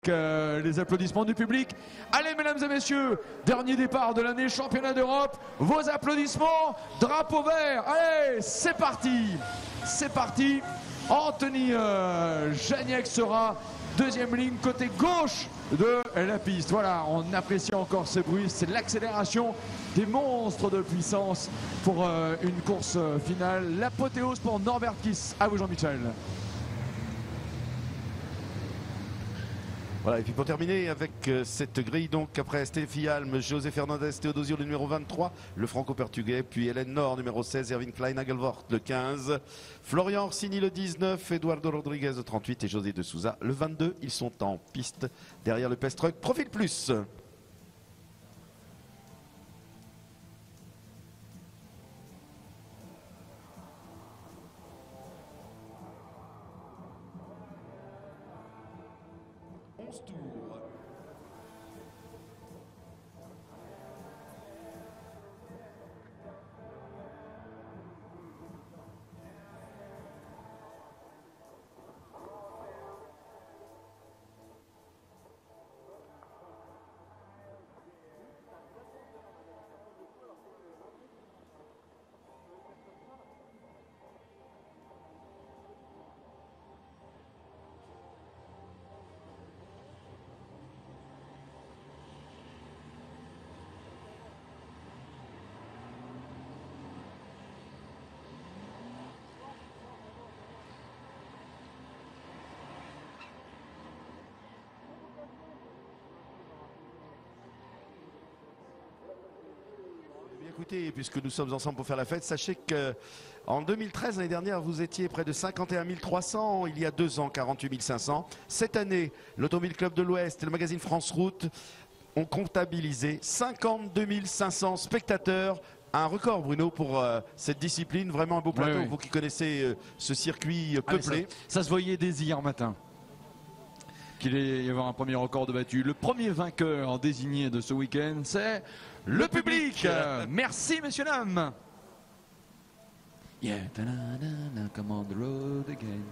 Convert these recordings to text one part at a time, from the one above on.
Les applaudissements du public. Allez mesdames et messieurs, dernier départ de l'année championnat d'Europe, vos applaudissements, drapeau vert, allez c'est parti, c'est parti. Anthony Janiek sera deuxième ligne côté gauche de la piste. Voilà, on apprécie encore ce bruit, c'est l'accélération des monstres de puissance pour une course finale. L'apothéose pour Norbert Kiss. À vous Jean-Michel. Voilà, et puis pour terminer avec cette grille, donc après Stéphie Alm, José Fernandez Teodosio le numéro 23, le franco-portugais, puis Hélène Nord numéro 16, Erwin Klein Hagelvort le 15, Florian Orsini le 19, Eduardo Rodriguez le 38 et José de Souza le 22. Ils sont en piste derrière le Pest Truck Profil Plus. Tours. Écoutez, puisque nous sommes ensemble pour faire la fête, sachez qu'en 2013, l'année dernière, vous étiez près de 51 300, il y a 2 ans, 48 500. Cette année, l'Automobile Club de l'Ouest et le magazine France Route ont comptabilisé 52 500 spectateurs. Un record, Bruno, pour cette discipline. Vraiment un beau plateau. Oui, oui. Vous qui connaissez ce circuit peuplé. Ça se voyait dès hier matin qu'il allait y avoir un premier record de battu. Le premier vainqueur désigné de ce week-end, c'est le public. Merci, messieurs, dames. Yeah, come on the road again.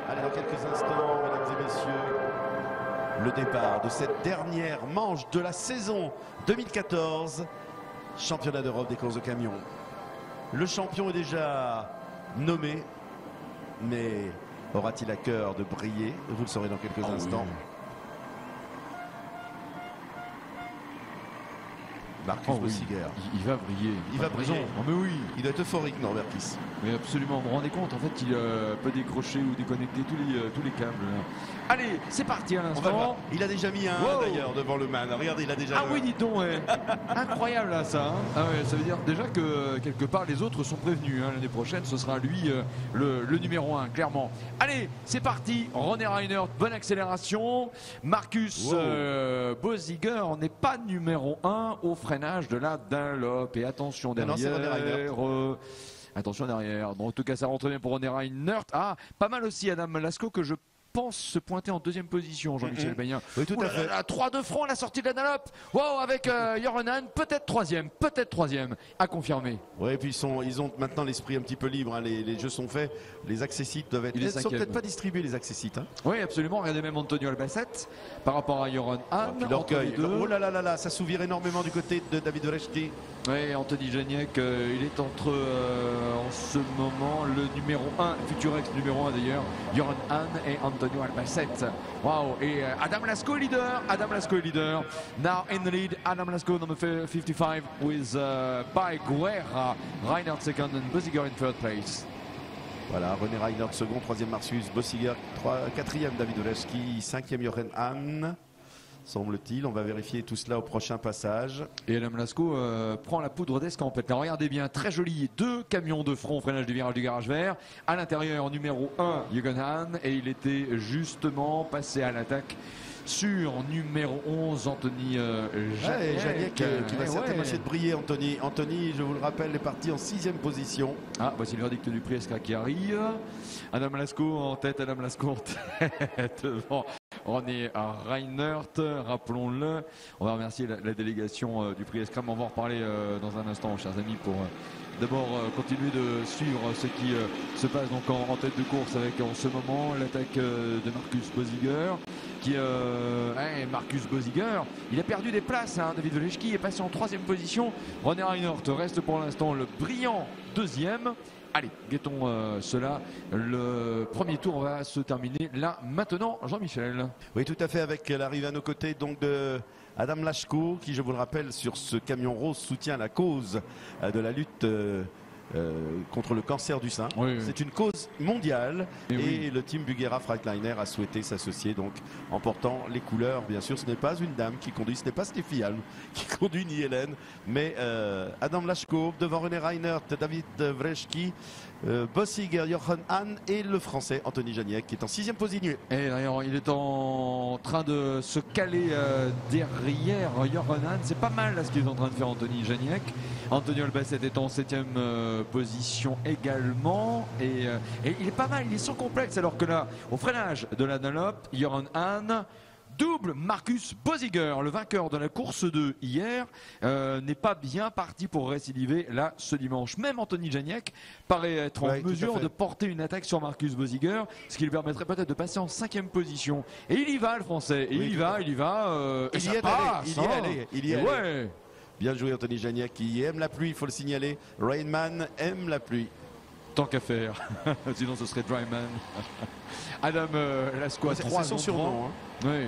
Allez, dans quelques instants, mesdames et messieurs, le départ de cette dernière manche de la saison 2014, championnat d'Europe des courses de camions. Le champion est déjà nommé, mais aura-t-il à cœur de briller? Vous le saurez dans quelques instants. Oui. Marcus Bossiger. Il va briller. Il va briller. Oh, mais oui. Il doit être euphorique, Norbert Kiss. Mais absolument. Vous vous rendez compte, en fait, il peut décrocher ou déconnecter tous les câbles. Allez, c'est parti à l'instant. Il a déjà mis un d'ailleurs devant le man. Regardez, il a déjà. Ah oui, dis donc. Ouais. Incroyable là, ça. Hein. Ah ouais, ça veut dire déjà que quelque part les autres sont prévenus. Hein. L'année prochaine, ce sera lui le numéro 1, clairement. Allez, c'est parti. René Reinert, bonne accélération. Marcus Bossiger n'est pas numéro 1 au freinage de la Dunlop. Et attention derrière. Attention derrière. Bon, en tout cas, ça rentre bien pour René Reinert. Ah, pas mal aussi Adam Lasco que je pense se pointer en deuxième position, Jean-Michel Bagnin. Oui, tout à fait. 3 de front à la sortie de la Dunlop. Wow, avec Joronen, peut-être troisième, à confirmer. Oui, et puis ils ont maintenant l'esprit un petit peu libre. Hein. Les jeux sont faits. Les accessites doivent être. Ils ne sont peut-être pas distribués, les accessites. Hein. Oui, absolument. Regardez même Antonio Albacete par rapport à Joronen. L'orgueil. Oh là là là là, ça s'ouvre énormément du côté de David Orechti. Oui, Anthony Janiek, il est entre en ce moment le numéro 1, futur ex numéro 1 d'ailleurs, Joran Hahn et Anthony Antonio Albacete. Wow. Et Adam Lasco leader. Adam Lasco leader. Now in the lead, Adam Lasco number 55 with by Guerra. Reinhardt second and Boesiger in third place. Voilà, René Reinhardt second, troisième Marcus Boesiger, quatrième David Wleczki, cinquième Jochen Hahn, semble-t-il. On va vérifier tout cela au prochain passage. Et Adam Lasco prend la poudre d'escampette. Là, regardez bien, très joli, 2 camions de front, freinage du virage du garage vert. À l'intérieur, numéro 1, Jochen Hahn, et il était justement passé à l'attaque sur numéro 11, Anthony Janiek qui va certainement essayer de briller. Anthony, je vous le rappelle, est parti en 6e position. Ah, voici le verdict du prix Escra qui arrive. Adam Lasco en tête, Adam Lasco en tête devant René Reinhardt, rappelons-le. On va remercier la délégation du prix Escra, mais on va en reparler dans un instant, chers amis, pour d'abord continuer de suivre ce qui se passe donc en tête de course avec en ce moment l'attaque de Marcus Boesiger. Marcus Boesiger, il a perdu des places. David Wleczki est passé en 3e position. René Reinhardt reste pour l'instant le brillant 2e. Allez, guettons cela. Le premier tour va se terminer là maintenant, Jean-Michel. Oui, tout à fait, avec l'arrivée à nos côtés donc de Adam Lasco, qui, je vous le rappelle, sur ce camion rose soutient la cause de la lutte contre le cancer du sein. Oui. C'est une cause mondiale et oui. le team Bugera Freightliner a souhaité s'associer donc en portant les couleurs. Bien sûr, ce n'est pas une dame qui conduit, ce n'est pas Stéphie Alm qui conduit ni Hélène, mais Adam Lasco devant René Reinhardt, David Wleczki, Boesiger, Jochen Hahn et le français Anthony Janiek qui est en 6e position. Et d'ailleurs, il est en train de se caler derrière Jochen Hahn. C'est pas mal là ce qu'il est en train de faire Anthony Janiek. Antonio Albacete est en 7e position également. Et il est pas mal, il est sans complexe. Alors que là, au freinage de la Dunlop, Jochen Hahn double Marcus Boesiger, le vainqueur de la course de hier, n'est pas bien parti pour récidiver là ce dimanche. Même Anthony Janiek paraît être en mesure de porter une attaque sur Marcus Boesiger, ce qui lui permettrait peut-être de passer en 5e position. Et il y va le français, et il y va. Il y est allé. Bien joué Anthony Janiek qui aime la pluie, il faut le signaler. Rainman aime la pluie. Tant qu'à faire, sinon ce serait Dryman. Adam Lasco à 3 c'est son surnom. Oui.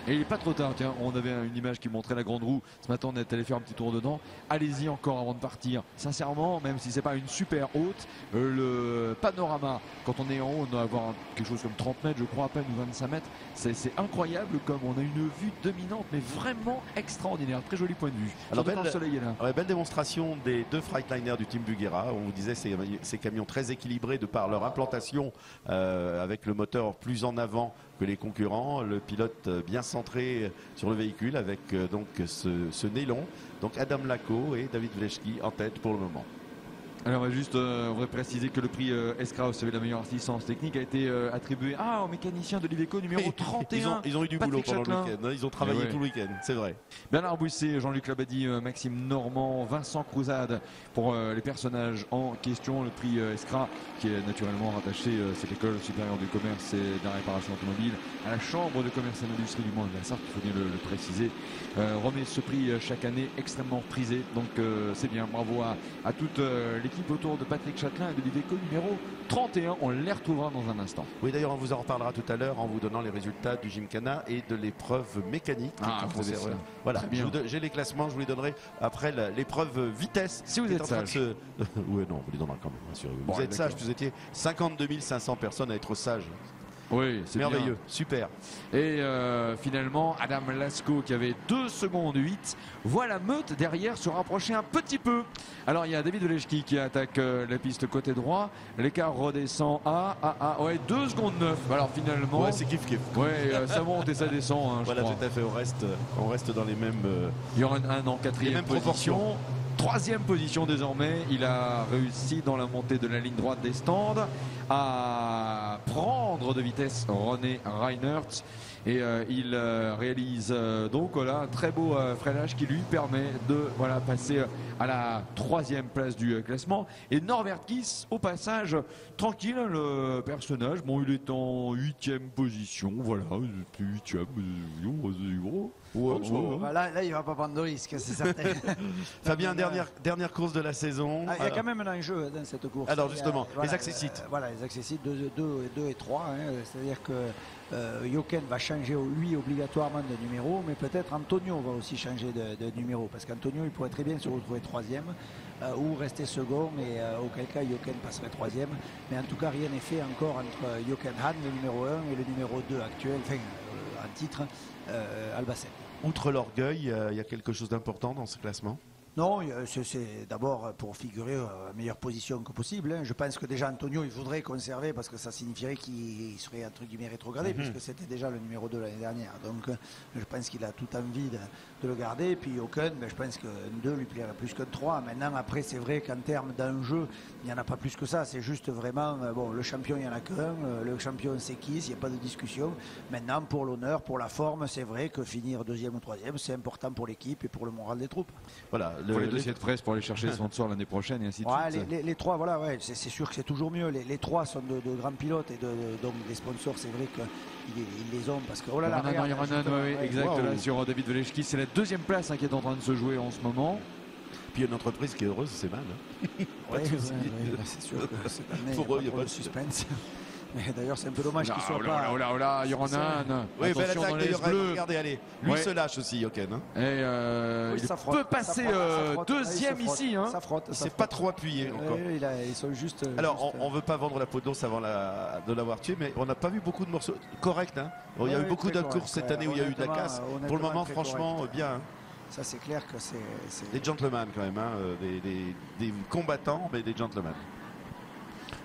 Et il n'est pas trop tard, tiens, on avait une image qui montrait la grande roue. Ce matin, on est allé faire un petit tour dedans. Allez-y encore avant de partir. Sincèrement, même si c'est pas une super haute, le panorama, quand on est en haut, on doit avoir quelque chose comme 30 mètres, je crois à peine, ou 25 mètres. C'est incroyable comme on a une vue dominante, mais vraiment extraordinaire. Très joli point de vue. Alors, le soleil est là. Ouais, belle démonstration des 2 Freightliners du team Bugera. On vous disait ces camions très équilibrés de par leur implantation avec le moteur plus en avant que les concurrents, le pilote bien centré sur le véhicule avec donc ce nylon. Donc Adam Lasco et David Wleczki en tête pour le moment. Alors on va préciser que le prix Escra, vous savez, la meilleure assistance technique, a été attribué au mécanicien de l'Iveco numéro 31. Ils ont eu du boulot pendant le week-end, hein, ils ont travaillé tout le week-end, c'est vrai. Bernard Bouisset, Jean-Luc Labadie, Maxime Normand, Vincent Crouzade pour les personnages en question. Le prix Escra qui est naturellement rattaché, c'est l'École supérieure du commerce et de la réparation automobile, à la Chambre de commerce et d'industrie du Mans de la Sarthe, il faut bien le préciser. Remet ce prix chaque année extrêmement prisé, donc c'est bien, bravo à toute l'équipe autour de Patrick Châtelain et de l'Iveco numéro 31. On les retrouvera dans un instant. Oui, d'ailleurs, on vous en reparlera tout à l'heure en vous donnant les résultats du Gymkhana et de l'épreuve mécanique. Voilà, j'ai les classements, je vous les donnerai après l'épreuve vitesse. Si vous êtes sage. Oui, non, vous les donnerez quand même, rassurez-vous. Vous êtes sage, vous étiez 52 500 personnes à être sages. Oui, c'est merveilleux, bien. super. Et finalement, Adam Lasco qui avait 2 secondes 8, voit la meute derrière se rapprocher un petit peu. Alors il y a David Wleczki qui attaque la piste côté droit. L'écart redescend à 2 secondes 9. Alors finalement, ouais, c'est kiff-kiff. Ouais, ça monte et ça descend. Hein, voilà, tout à fait. On reste dans les mêmes. Il y aura un en 4e position. 3e position désormais, il a réussi dans la montée de la ligne droite des stands à prendre de vitesse René Reinhardt et il réalise donc un très beau freinage qui lui permet de passer à la 3e place du classement. Et Norbert Kiss au passage tranquille, le personnage, bon, il est en 8e position, voilà, 8e. Là, il va pas prendre de risque, c'est certain. Fabien dernière course de la saison. Il y a quand même un enjeu dans cette course. Alors justement, les accessites. Voilà, les accessites 2 et 3. C'est-à-dire que Jochen va changer, lui, obligatoirement de numéro, mais peut-être Antonio va aussi changer de numéro, parce qu'Antonio, il pourrait très bien se retrouver troisième ou rester second, et auquel cas Jochen passerait troisième. Mais en tout cas, rien n'est fait encore entre Jochen Hahn, le numéro 1, et le numéro 2 actuel, enfin, en titre, Albacete. Outre l'orgueil, il y a quelque chose d'important dans ce classement? Non, c'est d'abord pour figurer à meilleure position que possible. Je pense que déjà Antonio, il voudrait conserver parce que ça signifierait qu'il serait entre guillemets rétrogradé puisque c'était déjà le numéro 2 l'année dernière. Donc je pense qu'il a toute envie de le garder. Et puis Jochen, je pense qu'un 2 lui plairait plus qu'un 3. Maintenant, après, c'est vrai qu'en termes d'enjeu, il n'y en a pas plus que ça. C'est juste vraiment, bon, le champion, il n'y en a qu'un. Le champion, c'est qui? Il n'y a pas de discussion. Maintenant, pour l'honneur, pour la forme, c'est vrai que finir deuxième ou troisième, c'est important pour l'équipe et pour le moral des troupes. Voilà. Pour les dossiers de presse, pour aller chercher les sponsors l'année prochaine et ainsi de suite. Les trois, voilà, c'est sûr que c'est toujours mieux. Les trois sont de grands pilotes et donc les sponsors, c'est vrai qu'ils les ont parce que oh là là, exact. Wow. Là, sur David Veleshki, c'est la deuxième place qui est en train de se jouer en ce moment. Puis une entreprise qui est heureuse, c'est mal. C'est sûr que cette année, pour eux, il n'y a pas de suspense. Mais d'ailleurs, c'est un peu dommage qu'il soit pas. Il y en a un. Oui, belle attaque de Jochen. Regardez, allez. Lui se lâche aussi, Jochen. Et il peut passer deuxième ici. Ça frotte. Il ne s'est pas trop appuyé encore. Ils sont juste. Alors, on ne veut pas vendre la peau d'os avant de l'avoir tué, mais on n'a pas vu beaucoup de morceaux corrects. Il y a eu beaucoup de courses cette année où il y a eu de la casse. Pour le moment, franchement, bien. Ça, c'est clair que c'est. Des gentlemen quand même, des combattants, mais des gentlemen.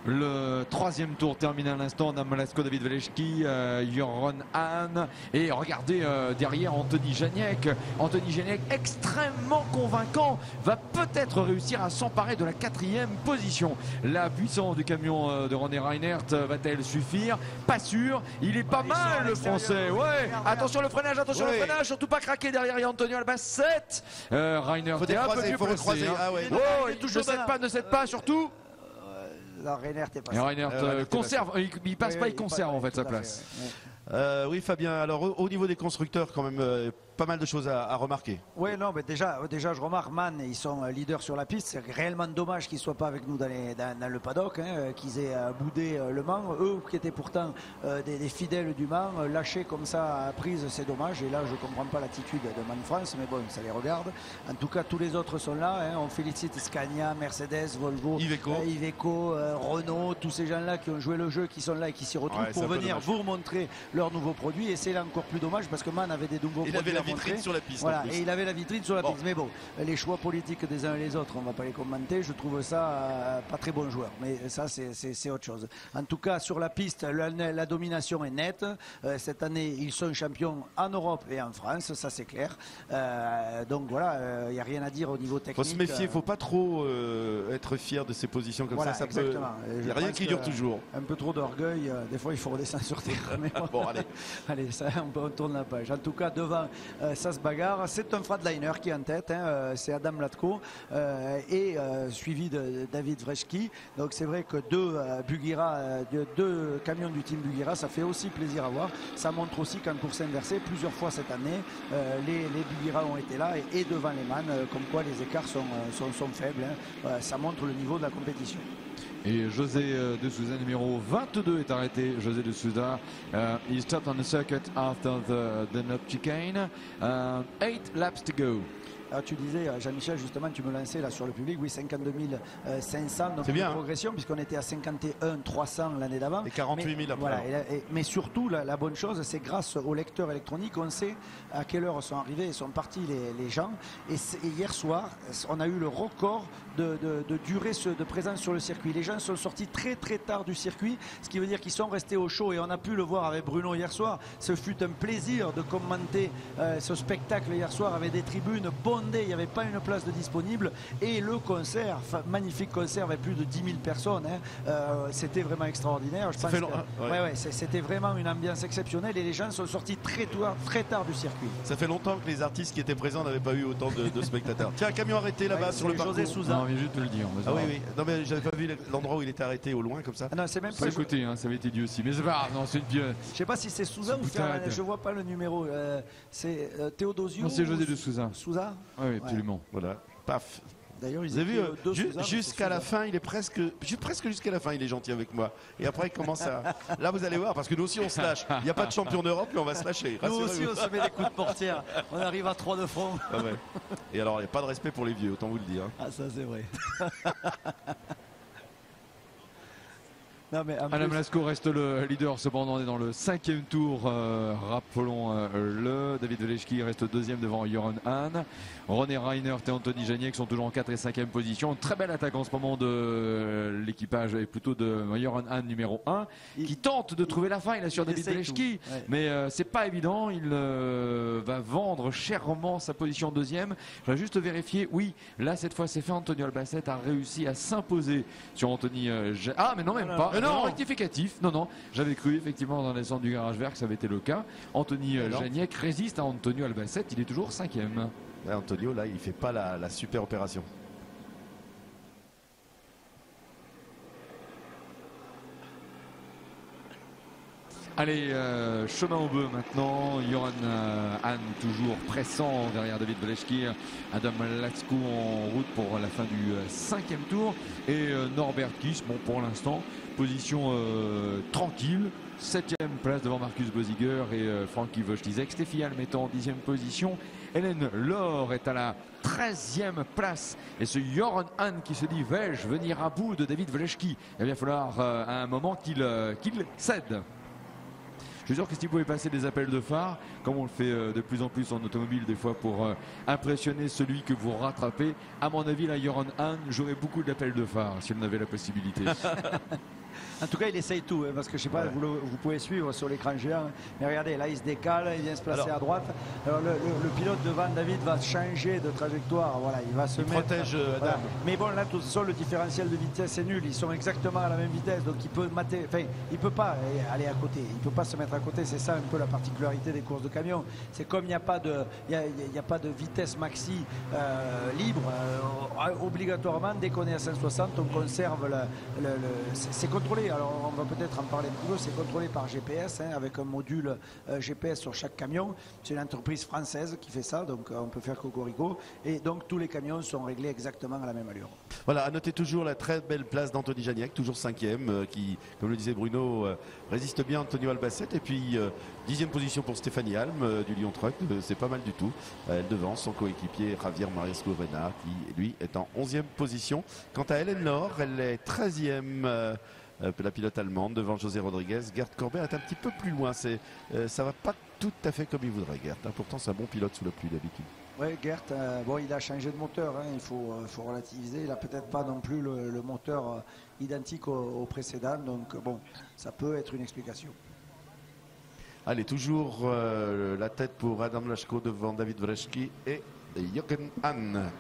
Le troisième tour terminé à l'instant. Malasco, David Veleshki, Jochen Hahn. Et regardez derrière Anthony Janiek. Anthony Janiek, extrêmement convaincant, va peut-être réussir à s'emparer de la 4e position. La puissance du camion de René Reinert va-t-elle suffire? Pas sûr. Il est pas mal, le français. Ouais. Attention le freinage, surtout pas craquer derrière Antonio Albacete. Reinert est un peu plus pressé. Ne cède pas surtout. Reinert est passé. Reinert conserve, il passe pas, il conserve en fait sa place. Oui Fabien, alors au niveau des constructeurs quand même pas mal de choses à remarquer. Oui, non, mais déjà je remarque, Man, ils sont leaders sur la piste. C'est réellement dommage qu'ils ne soient pas avec nous dans le paddock, qu'ils aient boudé Le Mans. Eux qui étaient pourtant des fidèles du Mans, lâchés comme ça à prise, c'est dommage. Et là, je ne comprends pas l'attitude de Man France, mais bon, ça les regarde. En tout cas, tous les autres sont là. On félicite Scania, Mercedes, Volvo, Iveco, Renault, tous ces gens-là qui ont joué le jeu, qui sont là et qui s'y retrouvent pour venir vous montrer leurs nouveaux produits. Et c'est là encore plus dommage parce que Man avait des nouveaux produits. Vitrine sur la piste. Voilà, et il avait la vitrine sur la piste. Mais bon, les choix politiques des uns et les autres, on ne va pas les commenter. Je trouve ça pas très bon joueur. Mais ça, c'est autre chose. En tout cas, sur la piste, la domination est nette. Cette année, ils sont champions en Europe et en France, ça c'est clair. Donc voilà, il n'y a rien à dire au niveau technique. Il faut se méfier, il ne faut pas trop être fier de ses positions comme ça. Il n'y a rien qui dure toujours. Un peu trop d'orgueil, des fois il faut redescendre sur terre. Mais bon, allez, ça, on tourne la page. En tout cas, devant, ça se bagarre. C'est un Freightliner qui est en tête, c'est Adam Latko et suivi de David Veleshki. Donc c'est vrai que deux camions du team Bugira, ça fait aussi plaisir à voir. Ça montre aussi qu'en course inversée, plusieurs fois cette année, les Bugira ont été là et devant les Man, comme quoi les écarts sont faibles. Ça montre le niveau de la compétition. Et José de Souza, numéro 22, est arrêté. José de Souza, he stopped on the circuit after the nut chicane. 8 laps to go. Alors tu disais, Jean-Michel, justement, tu me lançais là sur le public, oui, 52 500, donc c'est bien, une progression, puisqu'on était à 51 300 l'année d'avant. Et 48 000 après. Voilà, mais surtout, la bonne chose, c'est grâce au lecteur électronique, on sait à quelle heure sont arrivés et sont partis les gens. Et hier soir, on a eu le record de durée de présence sur le circuit. Les gens sont sortis très très tard du circuit, ce qui veut dire qu'ils sont restés au chaud, et on a pu le voir avec Bruno hier soir. Ce fut un plaisir de commenter ce spectacle hier soir avec des tribunes bondées. Il n'y avait pas une place de disponible, et le concert, magnifique concert avec plus de 10 000 personnes, c'était vraiment extraordinaire. C'était vraiment une ambiance exceptionnelle, et les gens sont sortis très tard du circuit. Ça fait longtemps que les artistes qui étaient présents n'avaient pas eu autant de spectateurs. Tiens, un camion arrêté là-bas sur le parcours. José Souza. Non, mais juste te le dire. Ah oui. Non mais j'avais pas vu l'endroit où il était arrêté au loin comme ça. Ah non, c'est même pas. Écoutez, ça avait été dit aussi. Mais c'est pas grave, non, c'est une pieux. Je sais pas si c'est Souza ou Ferrand. Je vois pas le numéro. C'est Théodosio. Non, c'est José de Souza. Souza. Oui, absolument. Voilà. Paf. D'ailleurs, Vous avez vu, jusqu'à la fin, il est presque jusqu'à la fin, il est gentil avec moi. Et après, il commence à... Là, vous allez voir, parce que nous aussi, on se lâche. Il n'y a pas de champion d'Europe, mais on va se lâcher. Nous aussi, on se met des coups de portière. On arrive à 3 de front. Ah ouais. Et alors, il n'y a pas de respect pour les vieux, autant vous le dire. Ah, ça, c'est vrai. Non, mais Adam Lasko reste le leader, cependant on est dans le 5e tour, rappelons-le. David Veleshki reste 2e devant Joran Hahn. René Reinert et Anthony Janiek sont toujours en 4 et 5e position. Une très belle attaque en ce moment de l'équipage, et plutôt de Joran Hahn numéro 1, qui tente de trouver la faille là sur David Veleshki, mais c'est pas évident. Il va vendre chèrement sa position 2e. Je vais juste vérifier, oui, là cette fois c'est fait. Antonio Albacete a réussi à s'imposer sur Anthony Ah mais non, même pas. Non, rectificatif. Non, j'avais cru effectivement dans la descente du garage vert que ça avait été le cas. Anthony Janiek résiste à Antonio Albacete, il est toujours 5e. Ouais, Antonio, là, il fait pas la super opération. Allez, chemin au bœuf maintenant. Joran Hahn toujours pressant derrière David Veleshki. Adam Lasko en route pour la fin du 5e tour. Et Norbert Kiss, bon, pour l'instant, position tranquille. 7e place devant Marcus Boziger et Frankie Wojtizek. Steffi Alm est en 10e position. Hélène Laure est à la 13e place. Et ce Joran Hahn qui se dit, vais-je venir à bout de David Veleshki? Il va falloir à un moment qu'il cède. Je suis sûr que si vous pouvez passer des appels de phare, comme on le fait de plus en plus en automobile des fois pour impressionner celui que vous rattrapez, à mon avis, là, Joran Hahn, j'aurais beaucoup d'appels de phare si on avait la possibilité. En tout cas, il essaye tout, hein, parce que je sais pas, vous pouvez suivre sur l'écran géant. Mais regardez, là, il se décale, il vient se placer à droite. Alors, le pilote devant, David, va changer de trajectoire. Voilà, il va se mettre. Protège Adam. Voilà. Mais bon, là, de toute façon, le différentiel de vitesse est nul. Ils sont exactement à la même vitesse, donc il peut mater. Enfin, il peut pas aller à côté. Il peut pas se mettre à côté. C'est ça un peu la particularité des courses de camion. C'est comme il n'y a pas de, il y a pas de vitesse maxi libre. Obligatoirement, dès qu'on est à 160, on conserve c'est contrôlé. Alors on va peut-être en parler un petit peu. C'est contrôlé par GPS, hein, avec un module GPS sur chaque camion. C'est une entreprise française qui fait ça, donc on peut faire cocorico. Et donc tous les camions sont réglés exactement à la même allure. Voilà, à noter toujours la très belle place d'Anthony Janiek, toujours 5e, qui, comme le disait Bruno, résiste bien à Antonio Albacete. Et puis 10e position pour Stéphanie Alm du Lyon Truck, c'est pas mal du tout. Elle devance son coéquipier Javier Marisco Renard, qui lui est en 11e position. Quant à Hélène Laure, elle est 13e. La pilote allemande devant José Rodriguez. Gerd Corbet est un petit peu plus loin. Ça va pas tout à fait comme il voudrait, Gerd. Pourtant, c'est un bon pilote sous la pluie d'habitude. Oui, Gerd, bon, il a changé de moteur. Hein, il faut relativiser. Il n'a peut-être pas non plus le moteur identique au précédent. Donc, bon, ça peut être une explication. Allez, toujours la tête pour Adam Lasko devant David Veleshki et Joran Hahn.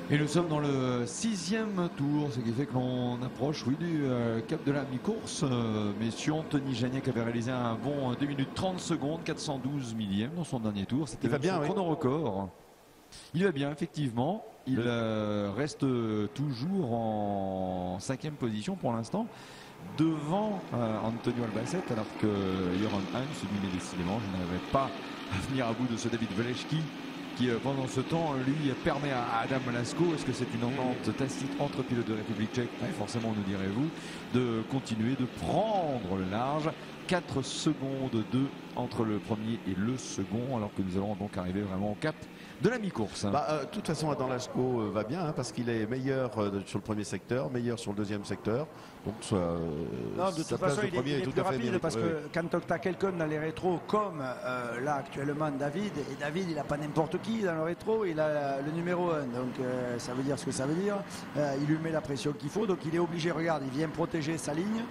Et nous sommes dans le 6e tour, ce qui fait que l'on approche du cap de la mi-course. Messieurs, Anthony Janiek avait réalisé un bon 2 minutes 30 secondes, 412 millièmes dans son dernier tour. C'était son chrono record. Il va bien, effectivement. Il reste toujours en 5e position pour l'instant, devant Antonio Albacete, alors que Joran Hahn se dit, mais décidément, je n'arriverai pas à venir à bout de ce David Veleshki, qui pendant ce temps lui permet à Adam Lasko, est-ce que c'est une entente tacite entre pilotes de République tchèque? Forcément, nous direz-vous, de continuer de prendre le large. 4 secondes 2 entre le premier et le second, alors que nous allons donc arriver vraiment au cap de la mi-course. De toute façon, Adam Lasko va bien, parce qu'il est meilleur sur le premier secteur, meilleur sur le deuxième secteur. Donc, non, de toute façon, il est plus rapide, parce que quand tu as quelqu'un dans les rétros, comme là actuellement David, et David, il n'a pas n'importe qui dans le rétro, il a le numéro 1. Donc, ça veut dire ce que ça veut dire. Il lui met la pression qu'il faut, donc il est obligé, regarde, il vient protéger sa ligne.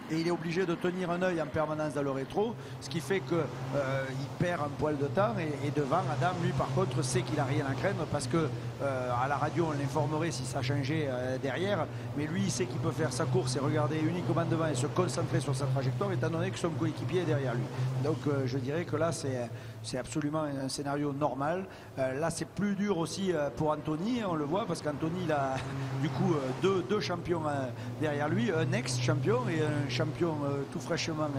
Et il est obligé de tenir un œil en permanence dans le rétro, ce qui fait qu'il perd un poil de temps. Et devant, Adam, lui, par contre, sait qu'il n'a rien à craindre, parce que à la radio, on l'informerait si ça changeait derrière. Mais lui, il sait qu'il peut faire sa course et regarder uniquement devant et se concentrer sur sa trajectoire, étant donné que son coéquipier est derrière lui. Donc, je dirais que là, c'est absolument un scénario normal. Là, c'est plus dur aussi pour Anthony, on le voit, parce qu'Anthony, il a du coup deux champions derrière lui, un ex-champion et un champion champion tout fraîchement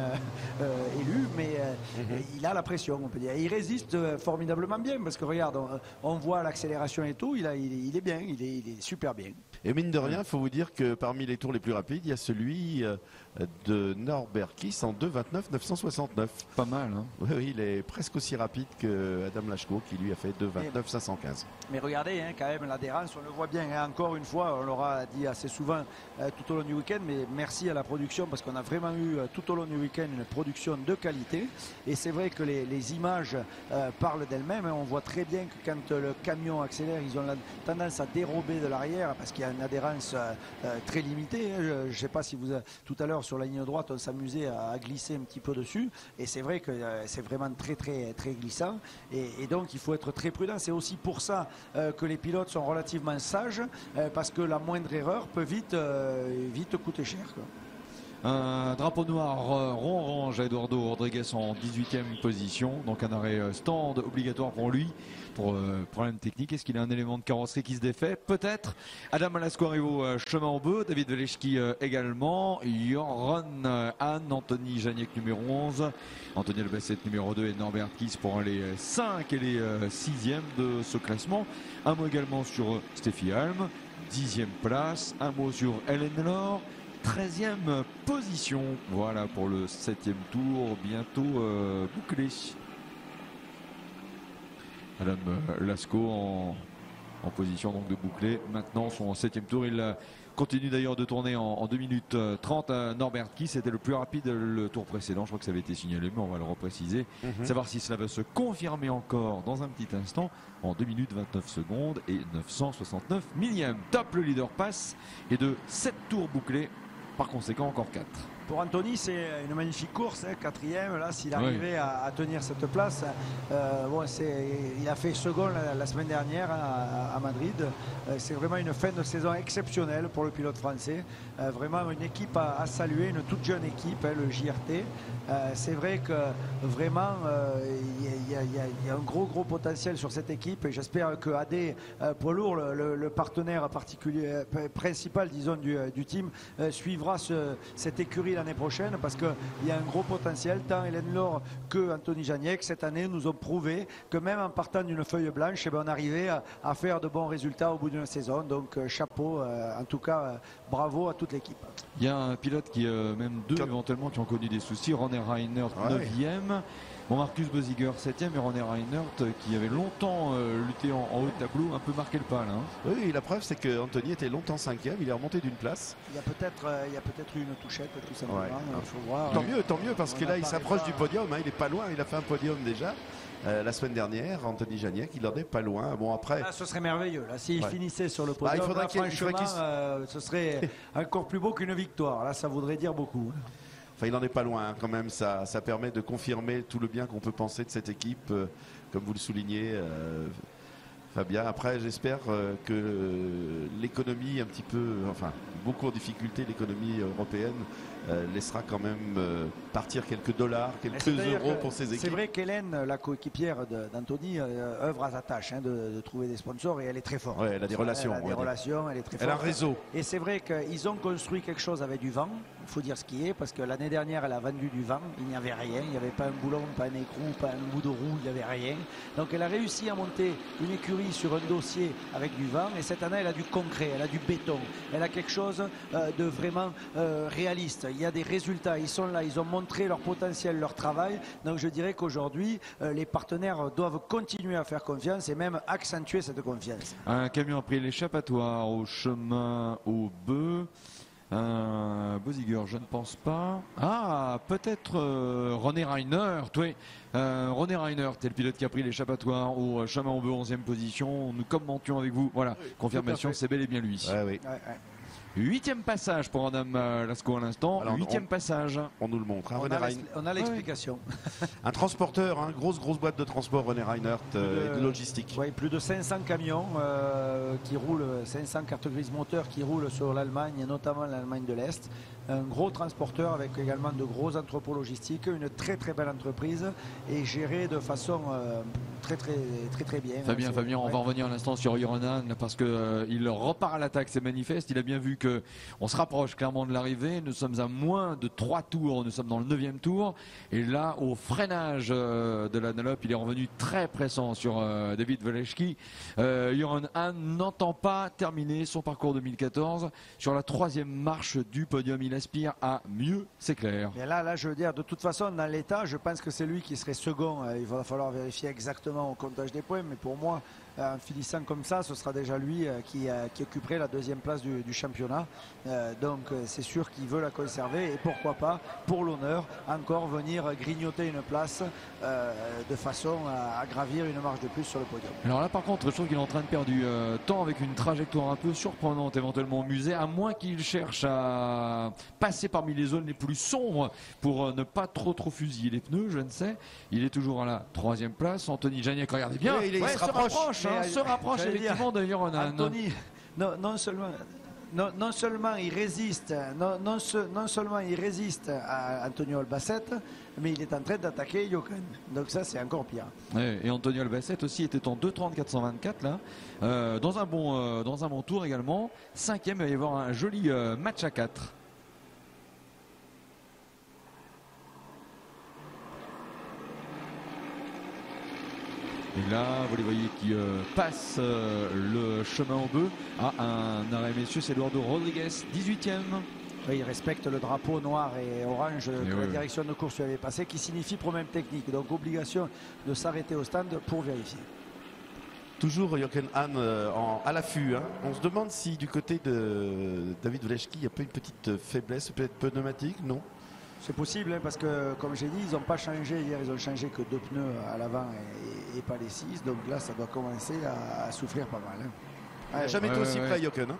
élu, mais il a la pression, on peut dire. Et il résiste formidablement bien, parce que regarde, on voit l'accélération et tout, il est bien, il est super bien. Et mine de rien, il faut vous dire que parmi les tours les plus rapides, il y a celui de Norbert Kiss en 2,29,969. Pas mal, hein. Oui, il est presque aussi rapide que Adam Lachko qui lui a fait 2,29,515. Mais regardez, hein, quand même, l'adhérence, on le voit bien. Hein, encore une fois, on l'aura dit assez souvent tout au long du week-end, mais merci à la production parce qu'on a vraiment eu tout au long du week-end une production de qualité. Et c'est vrai que les images parlent d'elles-mêmes. Hein. On voit très bien que quand le camion accélère, ils ont la tendance à dérober de l'arrière parce qu'il y a une adhérence très limitée. Hein. Je ne sais pas si vous, tout à l'heure, sur la ligne droite, on s'amusait à glisser un petit peu dessus. Et c'est vrai que c'est vraiment très, très, très glissant. Et donc, il faut être très prudent. C'est aussi pour ça que les pilotes sont relativement sages parce que la moindre erreur peut vite coûter cher, quoi. Un drapeau noir rond orange à Eduardo Rodriguez en 18e position. Donc un arrêt stand obligatoire pour lui pour problème technique. Est-ce qu'il a un élément de carrosserie qui se défait? Peut-être. Adam Alasco arrive au chemin en bœuf. David Velechki également. Joran Hahn, Anthony Janiek numéro 11. Anthony Albacet numéro 2 et Norbert Kiss pour les 5 et les 6e de ce classement. Un mot également sur Steffi Halm. 10e place. Un mot sur Hélène Laure. 13e position, voilà pour le 7e tour, bientôt bouclé. Adam Lasco en position donc de boucler. Maintenant son 7e tour, il continue d'ailleurs de tourner en 2 minutes 30. Norbert Kiss était le plus rapide le tour précédent, je crois que ça avait été signalé, mais on va le repréciser. Savoir si cela va se confirmer encore dans un petit instant en 2 minutes 29 secondes et 969 millièmes. Top, le leader passe et de 7 tours bouclés. Par conséquent, encore 4. Pour Anthony, c'est une magnifique course, hein, 4e. Là, s'il arrivait à tenir cette place, il a fait second la semaine dernière à Madrid. C'est vraiment une fin de saison exceptionnelle pour le pilote français. Vraiment une équipe à saluer, une toute jeune équipe, hein, le JRT. C'est vrai que vraiment, il y a un gros potentiel sur cette équipe. Et j'espère que AD Poids Lourd, le partenaire particulier, principal, disons, du team, suivra cette écurie l'année prochaine parce qu'il y a un gros potentiel. Tant Hélène Laure que Anthony Janiek cette année nous ont prouvé que même en partant d'une feuille blanche, on arrivait à faire de bons résultats au bout d'une saison. Donc chapeau, en tout cas bravo à toute l'équipe. Il y a un pilote qui, même deux éventuellement, qui ont connu des soucis. René Reinert 9e. Bon, Marcus Bösiger 7e et René Reinert qui avait longtemps lutté en haut de tableau, un peu marqué le pas là. Hein. Oui, la preuve c'est qu'Anthony était longtemps 5e, il est remonté d'une place. Il y a peut-être eu une touchette tout simplement, il faut voir. Tant mieux parce que là il s'approche du podium, hein, il est pas loin, il a fait un podium déjà. La semaine dernière, Anthony Janiek, il en est pas loin. Bon, après, ce serait merveilleux. S'il finissait sur le podium, ce serait encore plus beau qu'une victoire. Là, ça voudrait dire beaucoup. Enfin, il n'en est pas loin, hein, quand même. Ça permet de confirmer tout le bien qu'on peut penser de cette équipe, comme vous le soulignez, Fabien. Après, j'espère que l'économie, un petit peu, enfin, beaucoup en difficulté, l'économie européenne laissera quand même partir quelques dollars, quelques euros pour ces équipes. C'est vrai qu'Hélène, la coéquipière d'Anthony, œuvre à sa tâche de trouver des sponsors et elle est très forte. Ouais, elle a des relations. Elle est très forte. Elle a un réseau. Et c'est vrai qu'ils ont construit quelque chose avec du vent. Il faut dire ce qui est, parce que l'année dernière, elle a vendu du vent. Il n'y avait rien. Il n'y avait pas un boulon, pas un écrou, pas un bout de roue. Il n'y avait rien. Donc elle a réussi à monter une écurie sur un dossier avec du vent. Et cette année, elle a du concret, elle a du béton. Elle a quelque chose de vraiment réaliste. Il y a des résultats, ils sont là, ils ont montré leur potentiel, leur travail. Donc je dirais qu'aujourd'hui, les partenaires doivent continuer à faire confiance et même accentuer cette confiance. Un camion a pris l'échappatoire au chemin au bœuf. Bösiger, je ne pense pas. Ah, peut-être René Reinert. Oui, René Reinert est le pilote qui a pris l'échappatoire au chemin au bœuf, 11e position. Nous commentions avec vous. Voilà, confirmation, c'est bel et bien lui. Ouais, oui. 8e passage pour Adam Lasco à l'instant. 8e passage. On nous le montre. Hein, on a l'explication. Un transporteur, hein, grosse boîte de transport, René Reinert, de logistique. Oui, plus de 500 camions qui roulent, 500 cartes grises moteurs qui roulent sur l'Allemagne, et notamment l'Allemagne de l'Est. un gros transporteur avec également de gros entrepôts logistiques, une très très belle entreprise et gérée de façon très bien. Fabien, on va revenir un instant sur Ironan parce qu'il repart à l'attaque, c'est manifeste. Il a bien vu qu'on se rapproche clairement de l'arrivée. Nous sommes à moins de 3 tours, nous sommes dans le 9e tour. Et là, au freinage de la Dunlop, il est revenu très pressant sur David Veleshki. Ironan n'entend pas terminer son parcours 2014 sur la 3e marche du podium. Il aspire à mieux, c'est clair. Et là, je veux dire, de toute façon, dans l'état, je pense que c'est lui qui serait second. Il va falloir vérifier exactement au comptage des points, mais pour moi, en finissant comme ça, ce sera déjà lui qui occuperait la 2e place du championnat. Donc c'est sûr qu'il veut la conserver et pourquoi pas, pour l'honneur, encore venir grignoter une place de façon à gravir une marche de plus sur le podium. Alors là par contre, je trouve qu'il est en train de perdre du temps avec une trajectoire un peu surprenante éventuellement au musée, à moins qu'il cherche à passer parmi les zones les plus sombres pour ne pas trop fusiller les pneus, je ne sais. Il est toujours à la 3e place. Anthony Janiek, regardez bien, oui, il se rapproche effectivement de Ironan. Anthony, non seulement il résiste, non seulement il résiste à Antonio Albacete, mais il est en train d'attaquer Jochen. Donc ça, c'est encore pire. Et Antonio Albacete aussi était en 2:30.424 là, dans un bon tour également. 5e, il va y avoir un joli match à 4. Et là, vous les voyez qui passent le chemin en bleu à un arrêt, messieurs, c'est Eduardo Rodriguez, 18e. Oui, il respecte le drapeau noir et orange que la direction de course lui avait passé, qui signifie problème technique. Donc obligation de s'arrêter au stand pour vérifier. Toujours Jochen Hahn à l'affût. Hein. On se demande si du côté de David Veleshki, il n'y a pas une petite faiblesse, peut-être pneumatique, non? C'est possible, hein, parce que, comme j'ai dit, ils n'ont pas changé. Hier, ils ont changé que 2 pneus à l'avant et pas les 6. Donc là, ça doit commencer à souffrir pas mal. Hein. Il n'a jamais été aussi près, Jochen. Hein.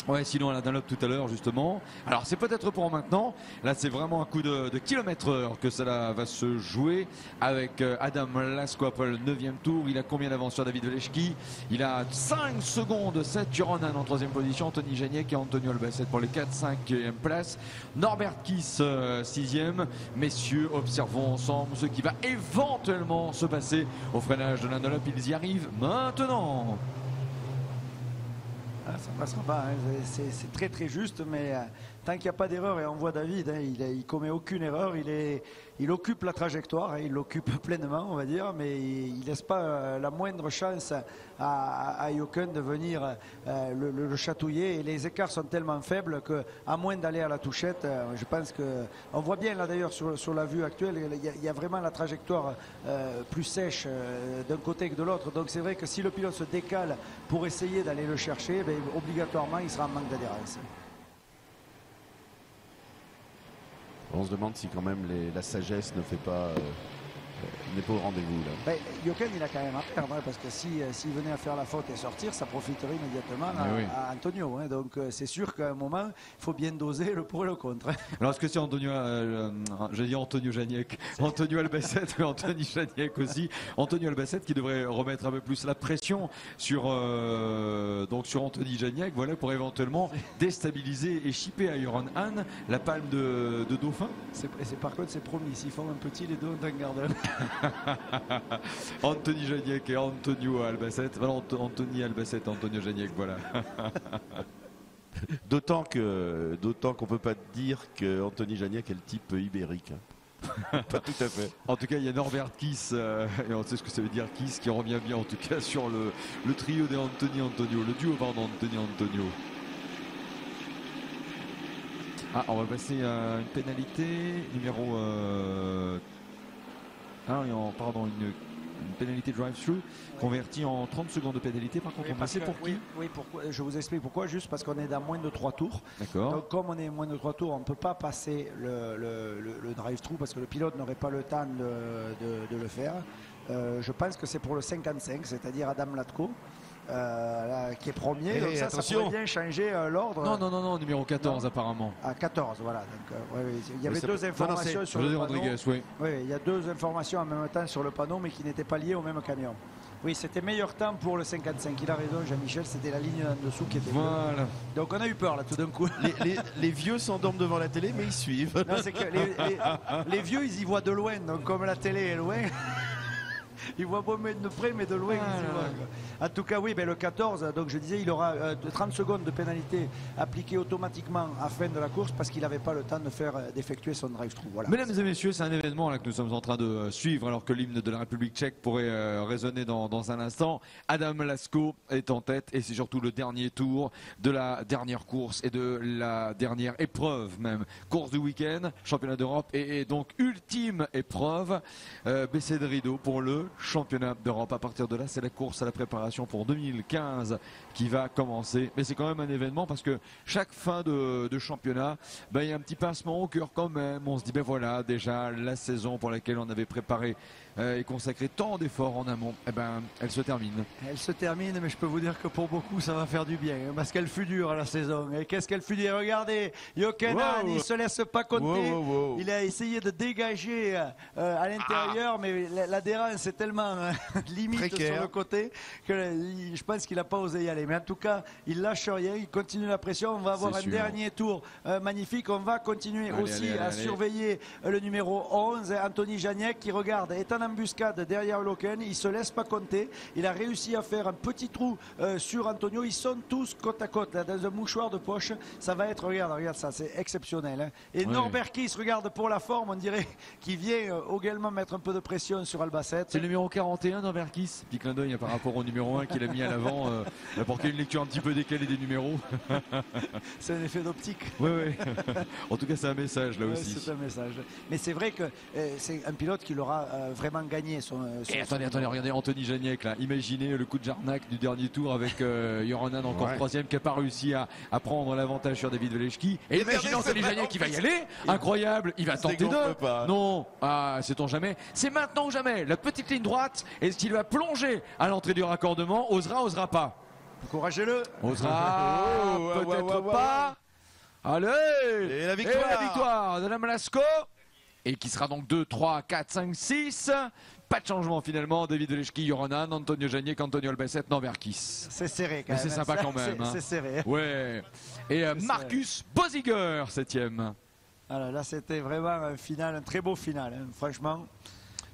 Ouais, sinon à la Dunlop tout à l'heure justement. Alors c'est peut-être pour maintenant. Là c'est vraiment un coup de kilomètre-heure que cela va se jouer avec Adam Laskoppel, 9e tour. Il a combien d'avance sur David Veleshki? Il a 5 secondes, 7 Ironan en 3e position, Anthony Janiek et Antonio Albacete pour les 4-5e places. Norbert Kiss 6e. Messieurs, observons ensemble ce qui va éventuellement se passer au freinage de la Dunlop. Ils y arrivent maintenant. Ça passera pas, hein. C'est très juste, mais tant qu'il n'y a pas d'erreur, et on voit David, hein, il commet aucune erreur, il occupe la trajectoire, hein, il l'occupe pleinement, on va dire, mais il ne laisse pas la moindre chance à Jochen de venir le chatouiller, et les écarts sont tellement faibles qu'à moins d'aller à la touchette, je pense on voit bien là d'ailleurs sur la vue actuelle, il y a vraiment la trajectoire plus sèche d'un côté que de l'autre, donc c'est vrai que si le pilote se décale pour essayer d'aller le chercher, ben, obligatoirement il sera en manque d'adhérence. On se demande si quand même la sagesse ne fait pas n'est pas au rendez-vous là. Ben, Jochen il a quand même à perdre, hein, parce que s'il venait à faire la faute et sortir, ça profiterait immédiatement à Antonio. Hein, donc c'est sûr qu'à un moment, il faut bien doser le pour et le contre. Alors est-ce que c'est Antonio, j'ai dit Antonio Janiek, Antonio Albacete, mais Anthony Janiek aussi. Antonio Albacete qui devrait remettre un peu plus la pression sur Anthony Janiek, voilà, pour éventuellement déstabiliser et chipper à Jochen Hahn la palme de Dauphin. Par contre c'est promis, s'ils font un petit, les deux ont un gardien. Anthony Janiek et Antonio Albacete. Voilà, Anthony Albacete, Antonio Janiek, voilà. D'autant qu'on peut pas dire que Anthony Janiek est le type ibérique. Hein. Pas tout à fait. En tout cas, il y a Norbert Kiss, et on sait ce que ça veut dire Kiss, qui revient bien en tout cas sur le trio des Anthony-Antonio, le duo pardon, Anthony-Antonio. Ah, on va passer à une pénalité numéro une pénalité drive-through convertie en 30 secondes de pénalité. Par contre, on passait pour qui? Oui, je vous explique pourquoi. Juste parce qu'on est dans moins de 3 tours. D'accord. Donc, comme on est moins de 3 tours, on ne peut pas passer le drive-through parce que le pilote n'aurait pas le temps de le faire. Je pense que c'est pour le 55, c'est-à-dire Adam Latko. Qui est premier, donc ça pourrait bien changer l'ordre. Non, numéro 14 apparemment. À 14, voilà. Donc, il y avait deux informations sur le panneau. Rodriguez, oui. Oui, il y a 2 informations en même temps sur le panneau, mais qui n'étaient pas liées au même camion. Oui, c'était meilleur temps pour le 55. Il a raison, Jean-Michel, c'était la ligne en dessous qui était bleue. Voilà. Donc on a eu peur là tout d'un coup. Les vieux s'endorment devant la télé, mais ils suivent. Non, c'est que les vieux, ils y voient de loin. Donc comme la télé est loin, ils voient pas de près, mais de loin. Ils y voient, quoi. En tout cas, oui, ben, le 14, donc je disais, il aura 30 secondes de pénalité appliquée automatiquement à fin de la course parce qu'il n'avait pas le temps d'effectuer son drive-through. Voilà. Mesdames et messieurs, c'est un événement là que nous sommes en train de suivre alors que l'hymne de la République tchèque pourrait résonner dans un instant. Adam Lasko est en tête et c'est surtout le dernier tour de la dernière course et de la dernière épreuve même. Course du week-end, championnat d'Europe et donc ultime épreuve, baisser de rideau pour le championnat d'Europe. À partir de là, c'est la course à la préparation pour 2015 qui va commencer. Mais c'est quand même un événement parce que chaque fin de championnat, ben, il y a un petit pincement au cœur quand même. On se dit, ben voilà, déjà la saison pour laquelle on avait préparé et consacré tant d'efforts en amont, eh ben, elle se termine. Elle se termine, mais je peux vous dire que pour beaucoup, ça va faire du bien. Hein, parce qu'elle fut dure la saison. Et qu'est-ce qu'elle fut dure? Regardez, Jokenan, il ne se laisse pas compter. Il a essayé de dégager à l'intérieur, mais l'adhérence est tellement limite précaire sur le côté que je pense qu'il n'a pas osé y aller. Mais en tout cas, il lâche rien, il continue la pression. On va avoir un dernier tour magnifique. On va continuer aussi à surveiller le numéro 11, Anthony Janiek, qui regarde, est en embuscade derrière Loken. Il ne se laisse pas compter. Il a réussi à faire un petit trou sur Antonio. Ils sont tous côte à côte, là, dans un mouchoir de poche. Ça va être, regarde ça, c'est exceptionnel. Hein. Et Norbert Kiss, regarde pour la forme, on dirait qu'il vient également mettre un peu de pression sur Albacete. C'est le numéro 41, Norbert Kiss. Petit clin d'œil par rapport au numéro 1 qu'il a mis à l'avant. Pour qu'il y ait une lecture un petit peu décalée des numéros. C'est un effet d'optique. Oui, oui. En tout cas, c'est un message là aussi. C'est un message. Mais c'est vrai que c'est un pilote qui l'aura vraiment gagné. Attendez, regardez Anthony Janiek là. Imaginez le coup de Jarnac du dernier tour avec Joronen encore troisième qui n'a pas réussi à prendre l'avantage sur David Veleshki. Et imaginez Anthony Janiek qui va y aller. Incroyable, il va tenter de. Non, sait-on jamais. C'est maintenant ou jamais. La petite ligne droite. Est-ce qu'il va plonger à l'entrée du raccordement? Osera pas. Encouragez-le. Osera peut-être pas. Allez. Et la victoire de Adam Lasko. Et qui sera donc 2, 3, 4, 5, 6. Pas de changement finalement. David Veleshki, Joronen, Antonio Janiek, Antonio Albacete, Norbert Kiss. C'est serré quand même. C'est sympa quand même. C'est serré. Ouais. Et Marcus Bosiger, 7e. Alors là, c'était vraiment un très beau final, hein, franchement.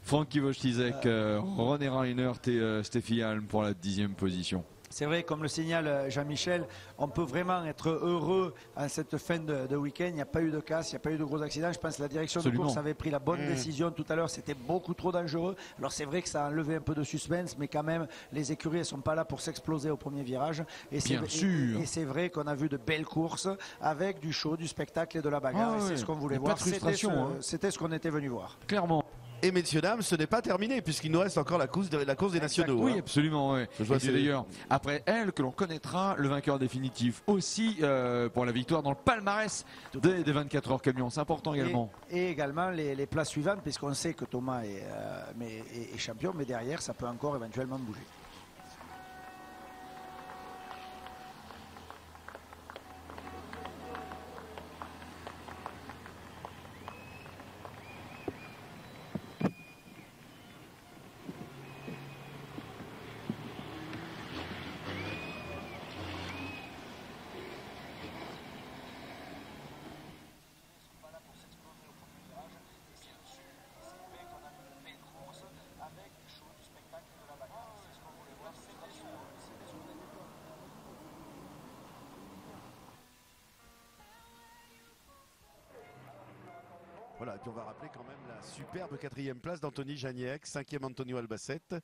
Frankie Wojcicek, René Reinert et Steffi Alm pour la 10e position. C'est vrai, comme le signale Jean-Michel, on peut vraiment être heureux à cette fin de week-end. Il n'y a pas eu de casse, il n'y a pas eu de gros accidents. Je pense que la direction de course avait pris la bonne décision tout à l'heure. C'était beaucoup trop dangereux. Alors c'est vrai que ça a enlevé un peu de suspense, mais quand même, les écuries ne sont pas là pour s'exploser au premier virage. Et c'est vrai qu'on a vu de belles courses avec du show, du spectacle et de la bagarre. C'est ce qu'on voulait voir. C'était ce qu'on était venu voir. Clairement. Et messieurs, dames, ce n'est pas terminé puisqu'il nous reste encore la course des nationaux. Oui, absolument. Ouais. C'est d'ailleurs après elle que l'on connaîtra le vainqueur définitif aussi pour la victoire dans le palmarès des 24 heures camions. C'est important également. Et également les places suivantes puisqu'on sait que Thomas est champion, mais derrière, ça peut encore éventuellement bouger. Voilà, et puis on va rappeler quand même la superbe 4e place d'Anthony Janiek, 5e Antonio Albacete,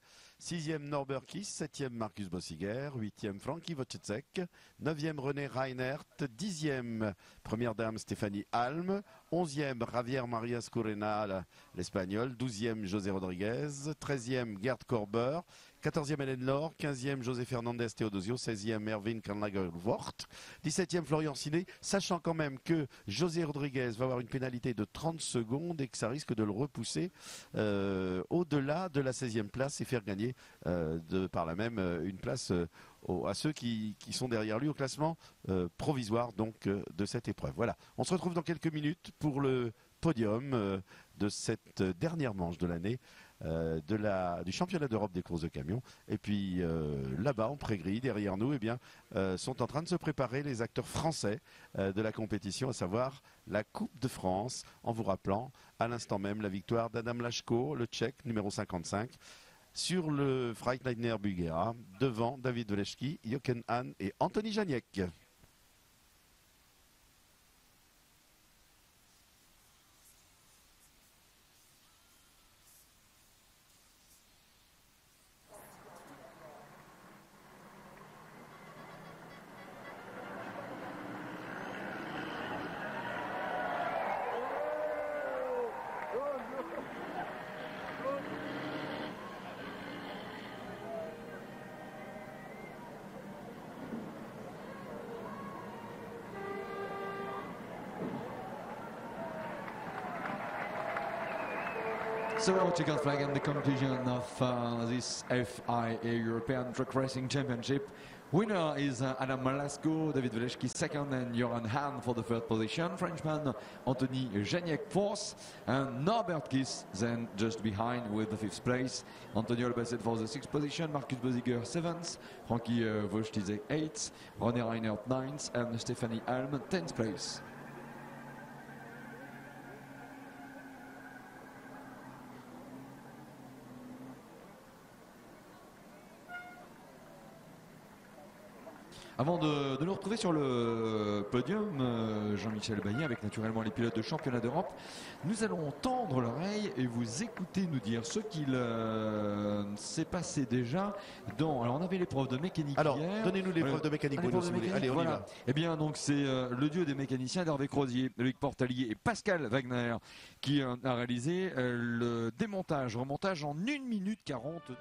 6e Norbert Kiss, 7e Marcus Bosiger, 8e Frankie Wojcicek, 9e René Reinert, 10e première dame Stéphanie Alm, 11e Javier Maria Scurena, l'Espagnol, 12e José Rodriguez, 13e Gerd Korber, 14e Hélène Laure, 15e José Fernandez Teodosio, 16e Erwin Kanlager-Wort, 17e Florian Siné, sachant quand même que José Rodriguez va avoir une pénalité de 30 secondes et que ça risque de le repousser au-delà de la 16e place et faire gagner par là même une place à ceux qui sont derrière lui au classement provisoire donc de cette épreuve. Voilà, on se retrouve dans quelques minutes pour le podium de cette dernière manche de l'année du championnat d'Europe des courses de camions. Et puis là-bas, en pré-grille, derrière nous, eh bien, sont en train de se préparer les acteurs français de la compétition, à savoir la Coupe de France, en vous rappelant à l'instant même la victoire d'Adam Lachko, le Tchèque, numéro 55, sur le Freightliner Bulgara, devant David Veleshki, Jochen Hahn et Anthony Janiek. So, checkered flag and the conclusion of this FIA European Truck Racing Championship. Winner is Adam Malasco, David Veleshki second, and Johan Hahn for the third position. Frenchman Anthony Janiek fourth, and Norbert Kiss then just behind with the fifth place. Antonio Albacete for the sixth position, Marcus Bosiger seventh, Frankie Wojcicki eighth, René Reinert ninth, and Stephanie Alm 10th place. Avant de nous retrouver sur le podium, Jean-Michel Bailly, avec naturellement les pilotes de championnat d'Europe, nous allons tendre l'oreille et vous écouter nous dire ce qu'il s'est passé déjà dans... Alors on avait l'épreuve de mécanique alors, hier. Donnez-nous l'épreuve de mécanique, Bruno, si vous voulez. Allez, on y va. Eh bien, donc c'est le duo des mécaniciens d'Hervé Crozier, Loïc Portalier et Pascal Wagner qui a réalisé le démontage, remontage en 1 minute 42.